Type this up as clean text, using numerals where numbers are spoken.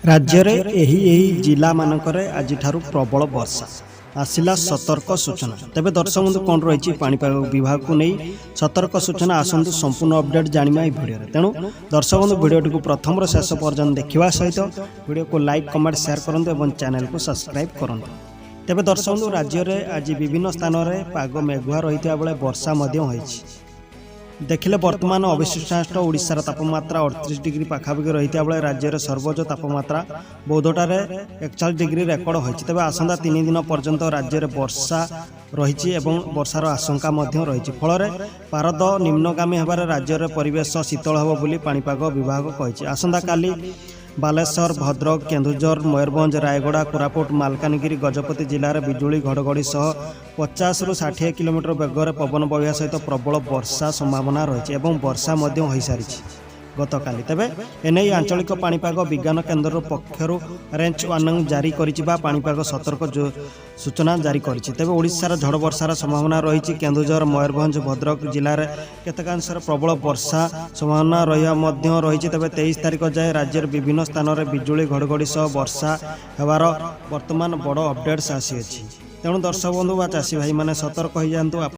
राज्य रे एही जिला मानकरे आज प्रबल वर्षा आसिला सतर्क सूचना। तेबे दर्शक बंधु कौन रही पाणीपाग विभाग को नहीं सतर्क सूचना आसतु संपूर्ण अपडेट जाना भिडियो। तेणु दर्शक बंधु भिडियो प्रथम शेष पर्यटन देखा सहित भिडियो को लाइक कमेंट शेयर करूँ और चैनल को सब्सक्राइब करूँ। तेबे दर्शक बंधु राज्य में आज विभिन्न स्थान में पाग मेघुआ रही बेले वर्षा देखिले वर्तमान अवशिष्टांश ओडिशार तापमात्रा 38 डिग्री पाखापाखि रही बेले राज्य में सर्वोच्च तापमात्रा बौद्धटारे 41 डिग्री रेकर्ड होती। तेज आसंता 3 दिन पर्यंत राज्य में वर्षा रही वर्षार आशंका रही फल पारद निम्नगामी होबार राज्य में परिवेश शीतल होब बोली पाणीपाग विभाग कही। आसंता काली बालेश्वर भद्रक केन्दुझर मयूरभंज रायगड़ा कोरापुट मालकानगिरी गजपति जिले में बिजुली घड़घड़ी सह 50 ରୁ 60 किलोमीटर बेगर पवन बहिया सहित प्रबल वर्षा संभावना रही वर्षा हो सारी गतकाली। तेबे एने आंचलिक पाणीपाग विज्ञान केन्द्र पक्षर रेंज वार्निंग जारी पाणीपाग सतर्क सूचना जारी करिछि। तेबे ओडिशार झड़ वर्षार संभावना रही केन्दुझर मयूरभंज भद्रक जिले में केतकांश प्रबल वर्षा संभावना रही। तेबे 23 तारिख जाए राज्य विभिन्न स्थान में बिजुली घड़घड़ी सह वर्षा होवार वर्तमान बड़ अपडेट्स आसी। तेणु दर्शक बंधु बा चाषी भाई मैंने सतर्क हो जातु।